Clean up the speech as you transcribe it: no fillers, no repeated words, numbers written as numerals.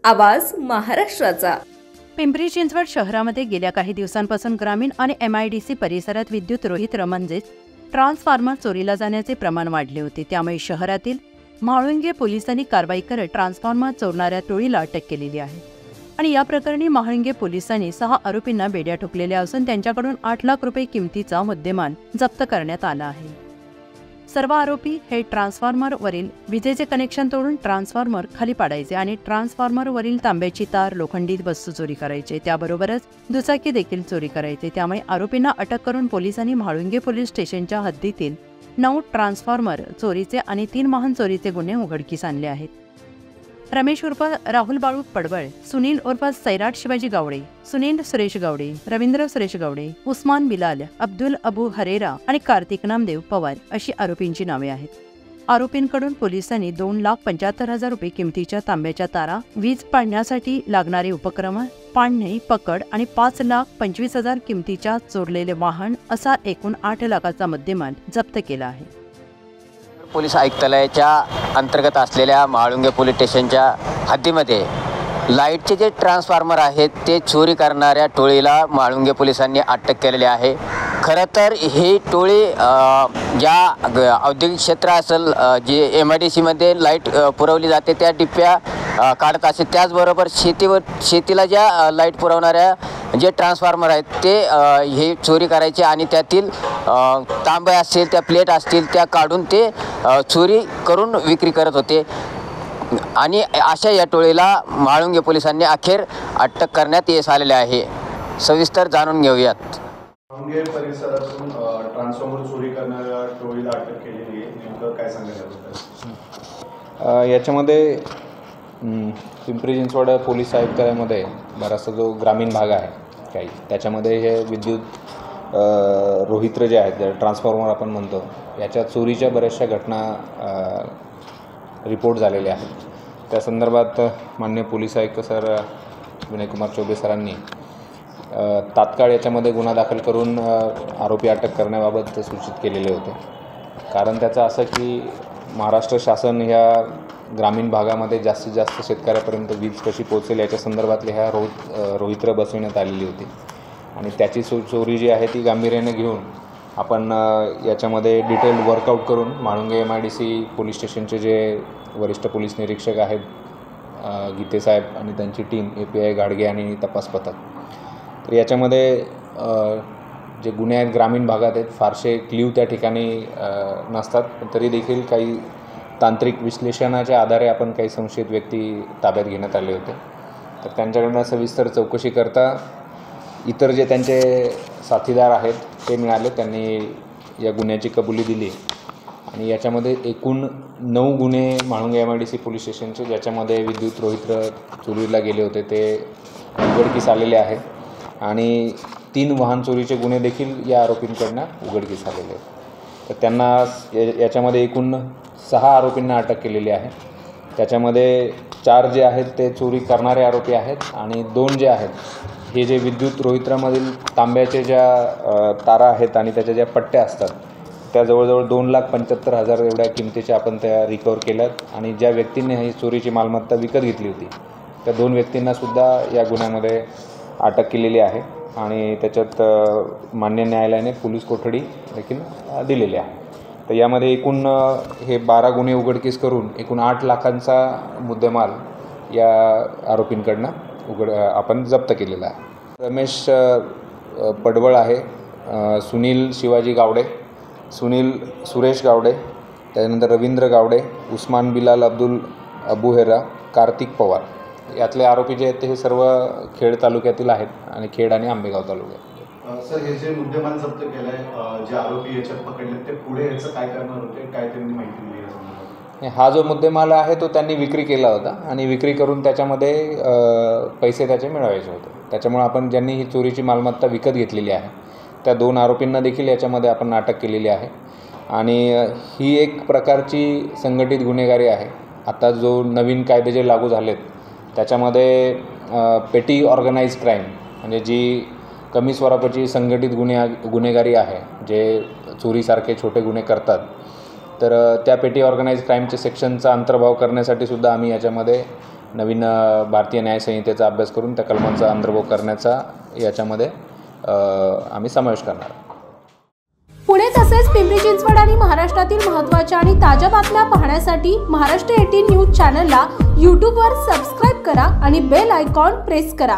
आवाज महाराष्ट्राचा। पिंपरी चिंचवड शहरामध्ये गेल्या काही दिवसांपासून ग्रामीण आणि MIDC परिसरात विद्युत रोहित्र म्हणजेच ट्रान्सफॉर्मर चोरीला जाण्याचे प्रमाण वाढले होते। त्यामुळे शहरातील म्हाळुंगे पोलिसांनी कारवाई करत ट्रान्सफॉर्मर चोरणाऱ्या टोळीला अटक केलेली आहे आणि या प्रकरणी म्हाळुंगे पोलिसांनी 6 आरोपींना बेड्या ठोकलेल्या असून त्यांच्याकडून 8 लाख रुपये किमतीचा मुद्देमाल जप्त करण्यात आला आहे। सर्व आरोपी हे ट्रान्सफॉर्मरवरील विजेचे कनेक्शन तोडून ट्रान्सफॉर्मर खाली पाडायचे आणि ट्रान्सफॉर्मरवरील तांब्याची तार, लोखंडी वस्तू चोरी करायचे, त्याबरोबरच दुचाकी देखील चोरी करायचे। त्यामुळे आरोपींना अटक करून पोलिसांनी म्हाळुंगे पोलीस स्टेशनच्या हद्दीतील 9 ट्रान्सफॉर्मर चोरीचे आणि 3 वाहन चोरीचे गुन्हे उघडकीस आणले आहेत। रमेश उर्फ राहुल बाळू पडवळ, सुनील उर्फ सैराट शिवाजी गावडे, सुनील सुरेश गावडे, रवींद्र सुरेश गावडे, उस्मान बिलाल, अब्दुल अबू हरेरा आणि कार्तिक नामदेव पवार अशी आरोपींची नावे आहेत। आरोपींकडून पोलिसांनी 2,75,000 रुपये किमतीच्या तांब्याच्या तारा, वीज पाडण्यासाठी लागणारे उपकरण, पाडणे, पकड आणि 5,25,000 किमतीच्या चोरलेले वाहन असा एकूण 8 लाखाचा मुद्देमाल जप्त केला आहे। पोलीस आयुक्तालयाच्या अंतर्गत असलेल्या म्हाळुंगे पोलीस स्टेशनच्या हद्दीमध्ये लाईटचे जे ट्रान्सफॉर्मर आहेत ते चोरी करणाऱ्या टोळीला म्हाळुंगे पोलिसांनी अटक केलेली आहे। खरं तर ही टोळी ज्या औद्योगिक क्षेत्र असेल, जे MIDCमध्ये लाईट पुरवली जाते त्या डिप्प्या काढत असे, त्याचबरोबर शेतीला ज्या लाईट पुरवणाऱ्या जे ट्रान्सफॉर्मर आहेत ते हे चोरी करायचे आणि त्यातील तांबे असतील, त्या प्लेट असतील त्या काढून ते चोरी करून विक्री करत होते आणि अशा या टोळीला म्हाळुंगे पोलिसांनी अखेर अटक करण्यात यश आलेले आहे। सविस्तर जाणून घेऊयात। म्हाळुंगे परिसरातून ट्रान्सफॉर्मर चोरी करणाऱ्या टोळीला अटक केलेली आहे, नेमकं काय सांगायला? याच्यामध्ये पिंपरी चिंचवड पोलीस आयुक्तालयामध्ये बराचसा जो ग्रामीण भाग आहे काही, त्याच्यामध्ये हे विद्युत रोहित्र जे आहेत, ट्रान्सफॉर्मर आपण म्हणतो, याच्या चोरीच्या बऱ्याचशा घटना रिपोर्ट झालेल्या आहेत। त्या संदर्भात माननीय पोलीस आयुक्त सर विनयकुमार चौबे सरांनी तात्काळ याच्यामध्ये गुन्हा दाखल करून आरोपी अटक करण्याबाबत सूचित केलेले होते। कारण त्याचं असं की महाराष्ट्र शासन ह्या ग्रामीण भागामध्ये जास्तीत जास्त शेतकऱ्यापर्यंत वीज कशी पोहोचेल याच्या संदर्भातले ह्या रोहित्र बसवण्यात आलेली होती आणि त्याची चोरी जी आहे ती गांभीर्याने घेऊन आपण याच्यामध्ये डिटेल वर्कआउट करून म्हाळुंगे MIDC पोलीस स्टेशनचे जे वरिष्ठ पोलीस निरीक्षक आहेत गीते साहेब आणि त्यांची टीम, API गाडगे आणि तपास पथक, तर याच्यामध्ये जे गुन्हे आहेत ग्रामीण भागात आहेत, फारसे क्ल्यू त्या ठिकाणी नसतात, पण तरी देखील काही तांत्रिक विश्लेषणाच्या आधारे आपण काही संशयित व्यक्ती ताब्यात घेण्यात आले होते। तर त्यांच्याकडनं सविस्तर चौकशी करता इतर जे त्यांचे साथीदार आहेत ते मिळाले, त्यांनी या गुन्ह्याची कबुली दिली आणि याच्यामध्ये एकूण 9 गुन्हे म्हाळुंगे MIDC पोलीस स्टेशनचे ज्याच्यामध्ये विद्युत रोहित्र चोरीला गेले होते ते उघडकीस आलेले आहेत आणि 3 वाहन चोरीचे गुन्हे देखील या आरोपींकडनं उघडकीस आलेले आहेत। तर त्यांना याच्यामध्ये एकूण 6 आरोपींना अटक केलेली आहे। त्याच्यामध्ये 4 जे आहेत ते चोरी करणारे आरोपी आहेत आणि 2 जे आहेत हे जे विद्युत रोहित्रामधील तांब्याचे ज्या तारा आहेत आणि त्याच्या ज्या पट्ट्या असतात त्या जवळजवळ 2,75,000 एवढ्या किमतीच्या आपण त्या रिकवर केल्यात आणि ज्या व्यक्तींनी ही चोरीची मालमत्ता विकत घेतली होती त्या 2 व्यक्तींनासुद्धा या गुन्ह्यामध्ये अटक केलेली आहे आणि त्याच्यात मान्य न्यायालयाने पोलीस कोठडी देखील दिलेली आहे। तर यामध्ये एकूण हे 12 गुन्हे उघडकीस करून एकूण 8 लाखांचा मुद्देमाल या आरोपींकडनं आपण जप्त केलेला आहे। रमेश पडवळ आहे, सुनील शिवाजी गावडे, सुनील सुरेश गावडे, त्यानंतर रवींद्र गावडे, उस्मान बिलाल, अब्दुल अबू हरेरा, कार्तिक पवार, यातले आरोपी जे आहेत ते हे सर्व खेड तालुक्यातील आहेत आणि खेड आणि आंबेगाव तालुक्यात। सर, हे जे मुद्देमाल जप्त केलं आहे, जे आरोपी याच्यात पकडले ते पुढे याचं काय करणार होते, काय त्यांनी माहिती दिली? हा जो मुद्देमाल आहे तो त्यांनी विक्री केला होता आणि विक्री करून त्याच्यामध्ये पैसे त्याचे मिळवायचे होते। त्याच्यामुळे आपण ज्यांनी ही चोरीची मालमत्ता विकत घेतलेली आहे त्या 2 आरोपींना देखील याच्यामध्ये आपण अटक केलेली आहे आणि ही एक प्रकारची संघटित गुन्हेगारी आहे। आता जो नवीन कायदे जे लागू झालेत त्याच्यामध्ये पेटी ऑर्गनाइज क्राईम म्हणजे जी कमी स्वरूपाची संघटित गुन्हेगारी आहे, जे चोरीसारखे छोटे गुन्हे करतात, तर त्या पेटी ऑर्गनाइज क्राईमच्या सेक्शनचा अंतर्भाव करण्यासाठी सुद्धा आम्ही याच्यामध्ये नवीन भारतीय न्यायसंहितेचा अभ्यास करून त्या कलमांचा अंतर्भाव करण्याचा याच्यामध्ये आम्ही समावेश करणार. पुणे तसेच पिंपरी चिंचवड आणि महाराष्ट्रातील महत्त्वाच्या आणि ताज्या बातम्या पाहण्यासाठी महाराष्ट्र 18 न्यूज चॅनलला यूट्यूबवर सबस्क्राईब करा आणि बेल आयकॉन प्रेस करा.